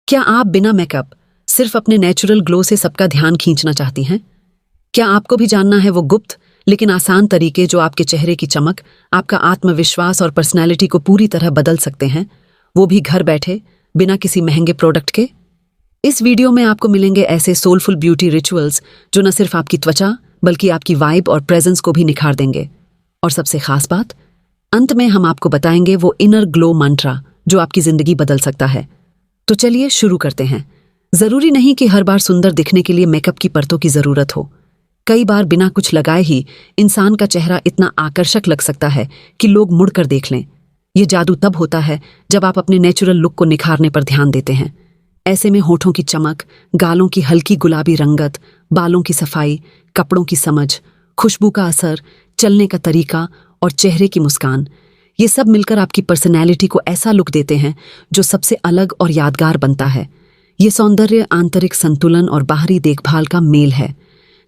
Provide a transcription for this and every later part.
क्या आप बिना मेकअप सिर्फ अपने नेचुरल ग्लो से सबका ध्यान खींचना चाहती हैं? क्या आपको भी जानना है वो गुप्त लेकिन आसान तरीके जो आपके चेहरे की चमक, आपका आत्मविश्वास और पर्सनैलिटी को पूरी तरह बदल सकते हैं, वो भी घर बैठे बिना किसी महंगे प्रोडक्ट के? इस वीडियो में आपको मिलेंगे ऐसे सोलफुल ब्यूटी रिचुअल्स जो न सिर्फ आपकी त्वचा बल्कि आपकी वाइब और प्रेजेंस को भी निखार देंगे। और सबसे खास बात, अंत में हम आपको बताएंगे वो इनर ग्लो मंत्रा जो आपकी जिंदगी बदल सकता है। तो चलिए शुरू करते हैं। जरूरी नहीं कि हर बार सुंदर दिखने के लिए मेकअप की परतों की जरूरत हो। कई बार बिना कुछ लगाए ही इंसान का चेहरा इतना आकर्षक लग सकता है कि लोग मुड़कर देख लें। ये जादू तब होता है जब आप अपने नेचुरल लुक को निखारने पर ध्यान देते हैं। ऐसे में होठों की चमक, गालों की हल्की गुलाबी रंगत, बालों की सफाई, कपड़ों की समझ, खुशबू का असर, चलने का तरीका और चेहरे की मुस्कान, ये सब मिलकर आपकी पर्सनैलिटी को ऐसा लुक देते हैं जो सबसे अलग और यादगार बनता है। ये सौंदर्य आंतरिक संतुलन और बाहरी देखभाल का मेल है।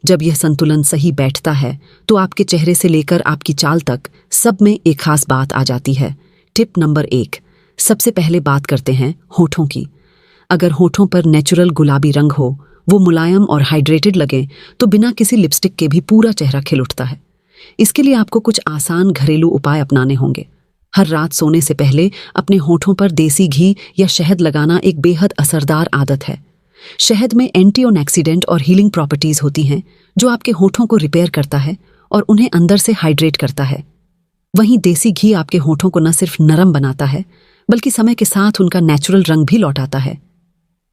जब यह संतुलन सही बैठता है तो आपके चेहरे से लेकर आपकी चाल तक सब में एक खास बात आ जाती है। टिप नंबर 1, सबसे पहले बात करते हैं होठों की। अगर होठों पर नेचुरल गुलाबी रंग हो, वो मुलायम और हाइड्रेटेड लगे, तो बिना किसी लिपस्टिक के भी पूरा चेहरा खिल उठता है। इसके लिए आपको कुछ आसान घरेलू उपाय अपनाने होंगे। हर रात सोने से पहले अपने होठों पर देसी घी या शहद लगाना एक बेहद असरदार आदत है। शहद में एंटीऑक्सीडेंट और हीलिंग प्रॉपर्टीज होती हैं जो आपके होठों को रिपेयर करता है और उन्हें अंदर से हाइड्रेट करता है। वहीं देसी घी आपके होठों को न सिर्फ नरम बनाता है बल्कि समय के साथ उनका नेचुरल रंग भी लौटाता है।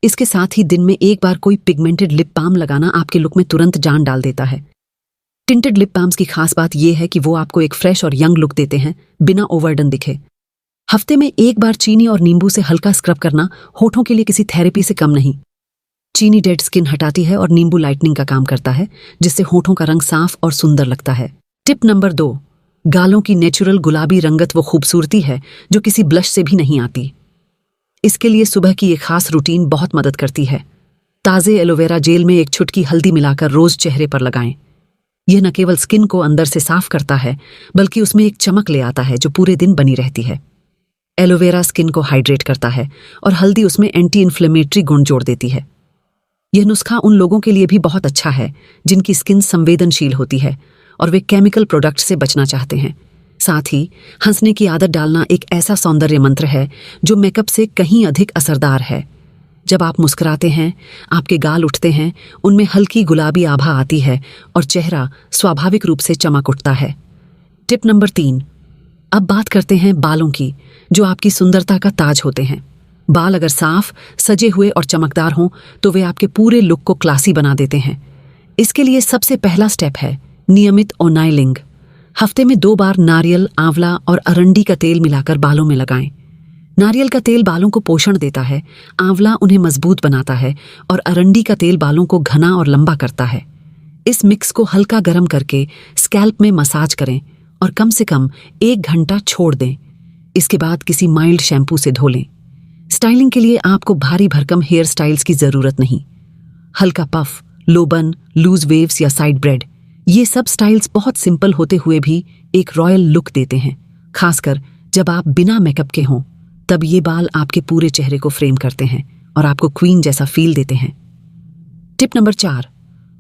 इसके साथ ही दिन में एक बार कोई पिगमेंटेड लिप बाम लगाना आपके लुक में तुरंत जान डाल देता है। टिंटेड लिप बाम्स की खास बात यह है कि वो आपको एक फ्रेश और यंग लुक देते हैं बिना ओवरडन दिखे। हफ्ते में एक बार चीनी और नींबू से हल्का स्क्रब करना होठों के लिए किसी थेरेपी से कम नहीं। चीनी डेड स्किन हटाती है और नींबू लाइटनिंग का काम करता है, जिससे होठों का रंग साफ और सुंदर लगता है। टिप नंबर 2, गालों की नेचुरल गुलाबी रंगत वो खूबसूरती है जो किसी ब्लश से भी नहीं आती। इसके लिए सुबह की एक खास रूटीन बहुत मदद करती है। ताज़े एलोवेरा जेल में एक चुटकी हल्दी मिलाकर रोज चेहरे पर लगाएं। यह न केवल स्किन को अंदर से साफ करता है बल्कि उसमें एक चमक ले आता है जो पूरे दिन बनी रहती है। एलोवेरा स्किन को हाइड्रेट करता है और हल्दी उसमें एंटी इन्फ्लेमेटरी गुण जोड़ देती है। यह नुस्खा उन लोगों के लिए भी बहुत अच्छा है जिनकी स्किन संवेदनशील होती है और वे केमिकल प्रोडक्ट से बचना चाहते हैं। साथ ही हंसने की आदत डालना एक ऐसा सौंदर्य मंत्र है जो मेकअप से कहीं अधिक असरदार है। जब आप मुस्कुराते हैं, आपके गाल उठते हैं, उनमें हल्की गुलाबी आभा आती है और चेहरा स्वाभाविक रूप से चमक उठता है। टिप नंबर 3, अब बात करते हैं बालों की, जो आपकी सुंदरता का ताज होते हैं। बाल अगर साफ, सजे हुए और चमकदार हों तो वे आपके पूरे लुक को क्लासी बना देते हैं। इसके लिए सबसे पहला स्टेप है नियमित ओनाइलिंग। हफ्ते में 2 बार नारियल, आंवला और अरंडी का तेल मिलाकर बालों में लगाएं। नारियल का तेल बालों को पोषण देता है, आंवला उन्हें मजबूत बनाता है और अरंडी का तेल बालों को घना और लंबा करता है। इस मिक्स को हल्का गर्म करके स्कैल्प में मसाज करें और कम से कम 1 घंटा छोड़ दें। इसके बाद किसी माइल्ड शैम्पू से धो लें। स्टाइलिंग के लिए आपको भारी भरकम हेयर स्टाइल्स की जरूरत नहीं। हल्का पफ, लो बन, लूज वेव्स या साइड ब्रेड, ये सब स्टाइल्स बहुत सिंपल होते हुए भी एक रॉयल लुक देते हैं। खासकर जब आप बिना मेकअप के हों, तब ये बाल आपके पूरे चेहरे को फ्रेम करते हैं और आपको क्वीन जैसा फील देते हैं। टिप नंबर 4,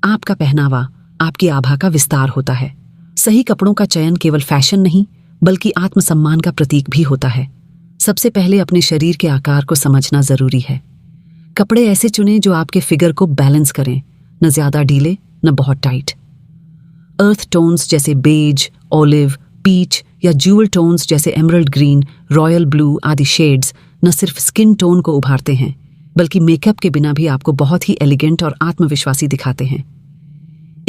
आपका पहनावा आपकी आभा का विस्तार होता है। सही कपड़ों का चयन केवल फैशन नहीं बल्कि आत्मसम्मान का प्रतीक भी होता है। सबसे पहले अपने शरीर के आकार को समझना जरूरी है। कपड़े ऐसे चुनें जो आपके फिगर को बैलेंस करें, न ज्यादा ढीले न बहुत टाइट। अर्थ टोन्स जैसे बेज, ऑलिव, पीच या ज्यूल टोन्स जैसे एमरल्ड ग्रीन, रॉयल ब्लू आदि शेड्स न सिर्फ स्किन टोन को उभारते हैं बल्कि मेकअप के बिना भी आपको बहुत ही एलिगेंट और आत्मविश्वासी दिखाते हैं।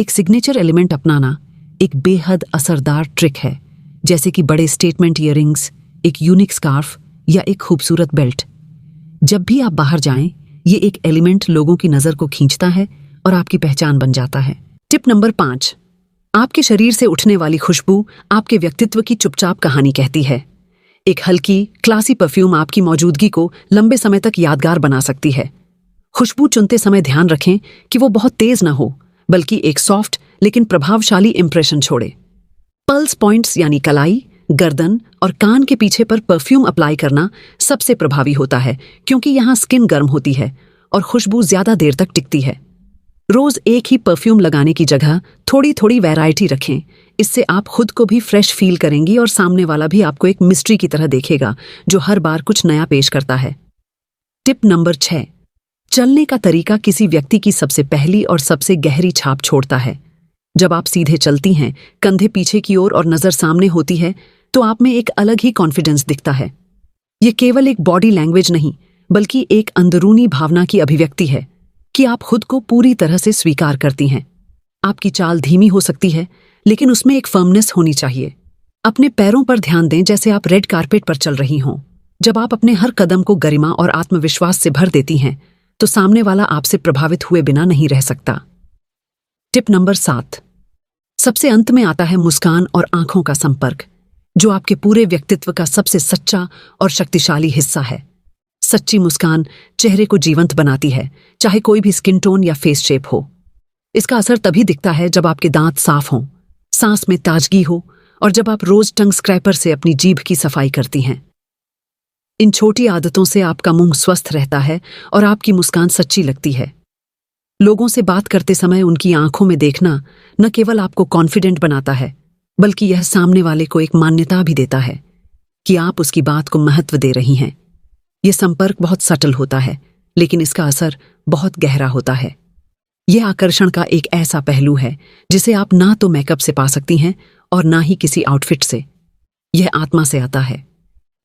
एक सिग्नेचर एलिमेंट अपनाना एक बेहद असरदार ट्रिक है, जैसे कि बड़े स्टेटमेंट ईयरिंग्स, एक यूनिक स्कार्फ या एक खूबसूरत बेल्ट। जब भी आप बाहर जाएं, ये एक एलिमेंट लोगों की नजर को खींचता है और आपकी पहचान बन जाता है। टिप नंबर 5, आपके शरीर से उठने वाली खुशबू आपके व्यक्तित्व की चुपचाप कहानी कहती है। एक हल्की, क्लासी परफ्यूम आपकी मौजूदगी को लंबे समय तक यादगार बना सकती है। खुशबू चुनते समय ध्यान रखें कि वो बहुत तेज ना हो, बल्कि एक सॉफ्ट लेकिन प्रभावशाली इंप्रेशन छोड़े। पल्स पॉइंट्स यानी कलाई, गर्दन और कान के पीछे पर परफ्यूम अप्लाई करना सबसे प्रभावी होता है, क्योंकि यहाँ स्किन गर्म होती है और खुशबू ज्यादा देर तक टिकती है। रोज एक ही परफ्यूम लगाने की जगह थोड़ी थोड़ी वैरायटी रखें। इससे आप खुद को भी फ्रेश फील करेंगी और सामने वाला भी आपको एक मिस्ट्री की तरह देखेगा जो हर बार कुछ नया पेश करता है। टिप नंबर 6, चलने का तरीका किसी व्यक्ति की सबसे पहली और सबसे गहरी छाप छोड़ता है। जब आप सीधे चलती हैं, कंधे पीछे की ओर और नजर सामने होती है, तो आप में एक अलग ही कॉन्फिडेंस दिखता है। ये केवल एक बॉडी लैंग्वेज नहीं, बल्कि एक अंदरूनी भावना की अभिव्यक्ति है कि आप खुद को पूरी तरह से स्वीकार करती हैं। आपकी चाल धीमी हो सकती है, लेकिन उसमें एक फर्मनेस होनी चाहिए। अपने पैरों पर ध्यान दें, जैसे आप रेड कारपेट पर चल रही हों। जब आप अपने हर कदम को गरिमा और आत्मविश्वास से भर देती हैं, तो सामने वाला आपसे प्रभावित हुए बिना नहीं रह सकता। टिप नंबर 7, सबसे अंत में आता है मुस्कान और आंखों का संपर्क, जो आपके पूरे व्यक्तित्व का सबसे सच्चा और शक्तिशाली हिस्सा है। सच्ची मुस्कान चेहरे को जीवंत बनाती है, चाहे कोई भी स्किन टोन या फेस शेप हो। इसका असर तभी दिखता है जब आपके दांत साफ हों, सांस में ताजगी हो और जब आप रोज टंग स्क्रैपर से अपनी जीभ की सफाई करती हैं। इन छोटी आदतों से आपका मुंह स्वस्थ रहता है और आपकी मुस्कान सच्ची लगती है। लोगों से बात करते समय उनकी आंखों में देखना न केवल आपको कॉन्फिडेंट बनाता है, बल्कि यह सामने वाले को एक मान्यता भी देता है कि आप उसकी बात को महत्व दे रही हैं। यह संपर्क बहुत सटल होता है, लेकिन इसका असर बहुत गहरा होता है। यह आकर्षण का एक ऐसा पहलू है जिसे आप ना तो मेकअप से पा सकती हैं और ना ही किसी आउटफिट से। यह आत्मा से आता है।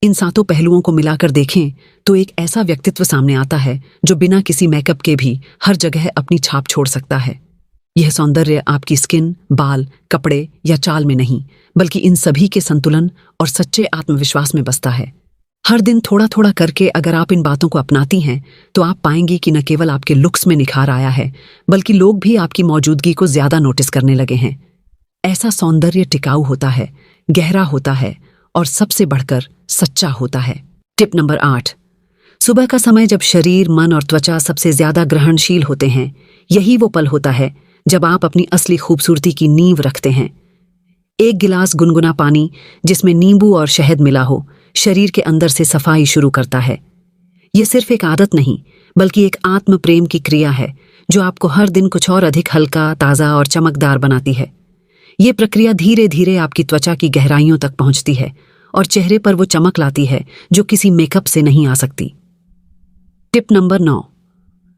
इन 7 पहलुओं को मिलाकर देखें तो एक ऐसा व्यक्तित्व सामने आता है जो बिना किसी मेकअप के भी हर जगह अपनी छाप छोड़ सकता है। यह सौंदर्य आपकी स्किन, बाल, कपड़े या चाल में नहीं, बल्कि इन सभी के संतुलन और सच्चे आत्मविश्वास में बसता है। हर दिन थोड़ा थोड़ा करके अगर आप इन बातों को अपनाती हैं, तो आप पाएंगी कि न केवल आपके लुक्स में निखार आया है, बल्कि लोग भी आपकी मौजूदगी को ज्यादा नोटिस करने लगे हैं। ऐसा सौंदर्य टिकाऊ होता है, गहरा होता है और सबसे बढ़कर सच्चा होता है। टिप नंबर 8, सुबह का समय जब शरीर, मन और त्वचा सबसे ज्यादा ग्रहणशील होते हैं, यही वो पल होता है जब आप अपनी असली खूबसूरती की नींव रखते हैं। एक गिलास गुनगुना पानी जिसमें नींबू और शहद मिला हो, शरीर के अंदर से सफाई शुरू करता है। यह सिर्फ एक आदत नहीं, बल्कि एक आत्म प्रेम की क्रिया है जो आपको हर दिन कुछ और अधिक हल्का, ताज़ा और चमकदार बनाती है। ये प्रक्रिया धीरे धीरे आपकी त्वचा की गहराइयों तक पहुंचती है और चेहरे पर वो चमक लाती है जो किसी मेकअप से नहीं आ सकती। टिप नंबर 9,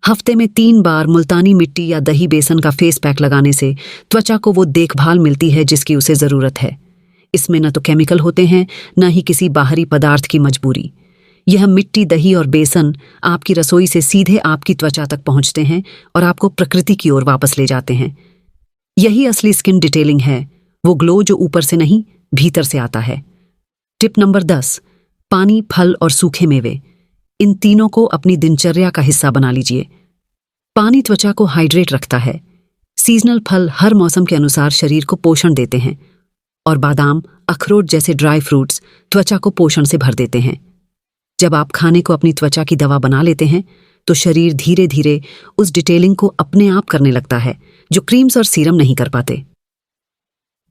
हफ्ते में 3 बार मुल्तानी मिट्टी या दही बेसन का फेस पैक लगाने से त्वचा को वो देखभाल मिलती है जिसकी उसे जरूरत है। इसमें न तो केमिकल होते हैं, न ही किसी बाहरी पदार्थ की मजबूरी। यह मिट्टी, दही और बेसन आपकी रसोई से सीधे आपकी त्वचा तक पहुंचते हैं और आपको प्रकृति की ओर वापस ले जाते हैं। यही असली स्किन डिटेलिंग है, वो ग्लो जो ऊपर से नहीं भीतर से आता है। टिप नंबर 10, पानी, फल और सूखे मेवे, इन तीनों को अपनी दिनचर्या का हिस्सा बना लीजिए। पानी त्वचा को हाइड्रेट रखता है, सीजनल फल हर मौसम के अनुसार शरीर को पोषण देते हैं और बादाम, अखरोट जैसे ड्राई फ्रूट्स त्वचा को पोषण से भर देते हैं। जब आप खाने को अपनी त्वचा की दवा बना लेते हैं, तो शरीर धीरे धीरे उस डिटेलिंग को अपने आप करने लगता है जो क्रीम्स और सीरम नहीं कर पाते।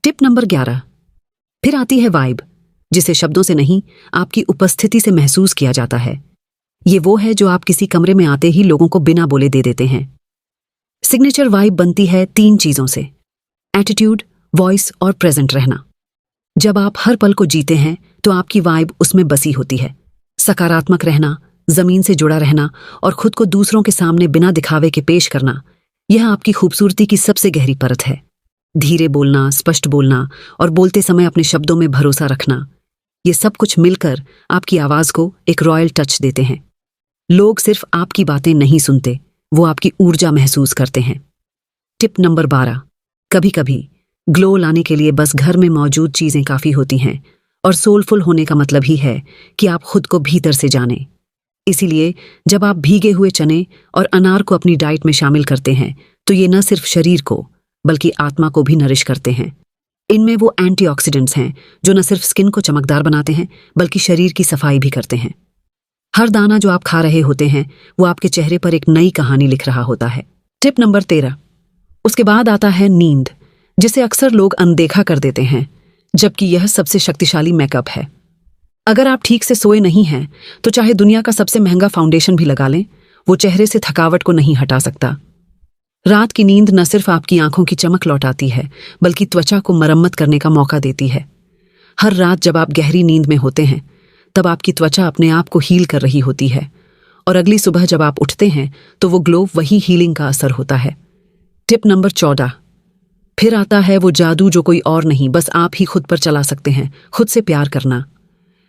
टिप नंबर 11, फिर आती है वाइब, जिसे शब्दों से नहीं, आपकी उपस्थिति से महसूस किया जाता है। ये वो है जो आप किसी कमरे में आते ही लोगों को बिना बोले दे देते हैं। सिग्नेचर वाइब बनती है 3 चीजों से: एटीट्यूड, वॉइस और प्रेजेंट रहना। जब आप हर पल को जीते हैं, तो आपकी वाइब उसमें बसी होती है। सकारात्मक रहना, जमीन से जुड़ा रहना और खुद को दूसरों के सामने बिना दिखावे के पेश करना, यह आपकी खूबसूरती की सबसे गहरी परत है। धीरे बोलना, स्पष्ट बोलना और बोलते समय अपने शब्दों में भरोसा रखना, ये सब कुछ मिलकर आपकी आवाज को एक रॉयल टच देते हैं। लोग सिर्फ आपकी बातें नहीं सुनते, वो आपकी ऊर्जा महसूस करते हैं। टिप नंबर 12, कभी कभी ग्लो लाने के लिए बस घर में मौजूद चीजें काफी होती हैं, और सोलफुल होने का मतलब ही है कि आप खुद को भीतर से जानें। इसीलिए जब आप भीगे हुए चने और अनार को अपनी डाइट में शामिल करते हैं, तो ये न सिर्फ शरीर को बल्कि आत्मा को भी नरिश करते हैं। इनमें वो एंटीऑक्सीडेंट्स हैं जो न सिर्फ स्किन को चमकदार बनाते हैं, बल्कि शरीर की सफाई भी करते हैं। हर दाना जो आप खा रहे होते हैं, वो आपके चेहरे पर एक नई कहानी लिख रहा होता है। टिप नंबर 13, उसके बाद आता है नींद, जिसे अक्सर लोग अनदेखा कर देते हैं। जबकि यह सबसे शक्तिशाली मेकअप है। अगर आप ठीक से सोए नहीं हैं तो चाहे दुनिया का सबसे महंगा फाउंडेशन भी लगा लें, वो चेहरे से थकावट को नहीं हटा सकता। रात की नींद न सिर्फ आपकी आंखों की चमक लौटाती है, बल्कि त्वचा को मरम्मत करने का मौका देती है। हर रात जब आप गहरी नींद में होते हैं, तब आपकी त्वचा अपने आप को हील कर रही होती है, और अगली सुबह जब आप उठते हैं तो वो ग्लो वही हीलिंग का असर होता है। Tip number 14। फिर आता है वो जादू जो कोई और नहीं, बस आप ही खुद पर चला सकते हैं, खुद से प्यार करना।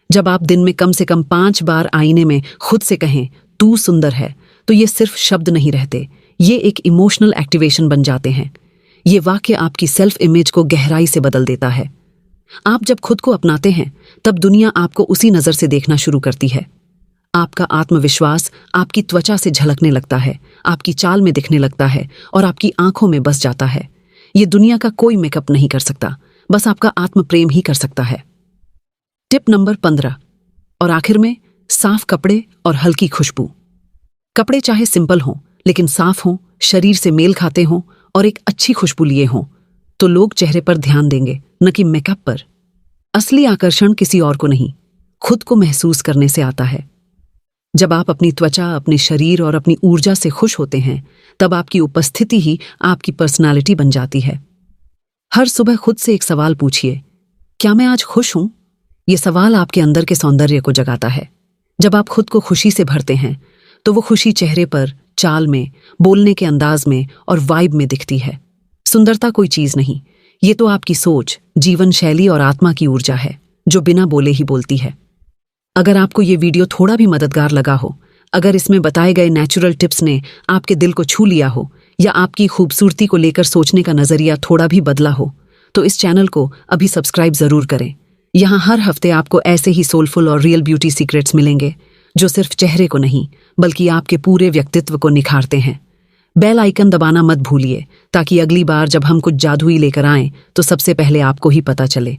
जब आप दिन में कम से कम 5 बार आईने में खुद से कहें तू सुंदर है, तो ये सिर्फ शब्द नहीं रहते, ये एक इमोशनल एक्टिवेशन बन जाते हैं। ये वाक्य आपकी सेल्फ इमेज को गहराई से बदल देता है। आप जब खुद को अपनाते हैं, तब दुनिया आपको उसी नजर से देखना शुरू करती है। आपका आत्मविश्वास आपकी त्वचा से झलकने लगता है, आपकी चाल में दिखने लगता है और आपकी आंखों में बस जाता है। ये दुनिया का कोई मेकअप नहीं कर सकता, बस आपका आत्म प्रेम ही कर सकता है। टिप नंबर 15 और आखिर में, साफ कपड़े और हल्की खुशबू। कपड़े चाहे सिंपल हों, लेकिन साफ हों, शरीर से मेल खाते हों और एक अच्छी खुशबू लिए हों, तो लोग चेहरे पर ध्यान देंगे, न कि मेकअप पर। असली आकर्षण किसी और को नहीं, खुद को महसूस करने से आता है। जब आप अपनी त्वचा, अपने शरीर और अपनी ऊर्जा से खुश होते हैं, तब आपकी उपस्थिति ही आपकी पर्सनालिटी बन जाती है। हर सुबह खुद से एक सवाल पूछिए, क्या मैं आज खुश हूं? ये सवाल आपके अंदर के सौंदर्य को जगाता है। जब आप खुद को खुशी से भरते हैं, तो वो खुशी चेहरे पर, चाल में, बोलने के अंदाज में और वाइब में दिखती है। सुंदरता कोई चीज नहीं, ये तो आपकी सोच, जीवन शैली और आत्मा की ऊर्जा है, जो बिना बोले ही बोलती है। अगर आपको ये वीडियो थोड़ा भी मददगार लगा हो, अगर इसमें बताए गए नेचुरल टिप्स ने आपके दिल को छू लिया हो, या आपकी खूबसूरती को लेकर सोचने का नजरिया थोड़ा भी बदला हो, तो इस चैनल को अभी सब्सक्राइब जरूर करें। यहाँ हर हफ्ते आपको ऐसे ही सोलफुल और रियल ब्यूटी सीक्रेट्स मिलेंगे, जो सिर्फ चेहरे को नहीं, बल्कि आपके पूरे व्यक्तित्व को निखारते हैं। बेल आइकन दबाना मत भूलिए, ताकि अगली बार जब हम कुछ जादुई लेकर आएं, तो सबसे पहले आपको ही पता चले।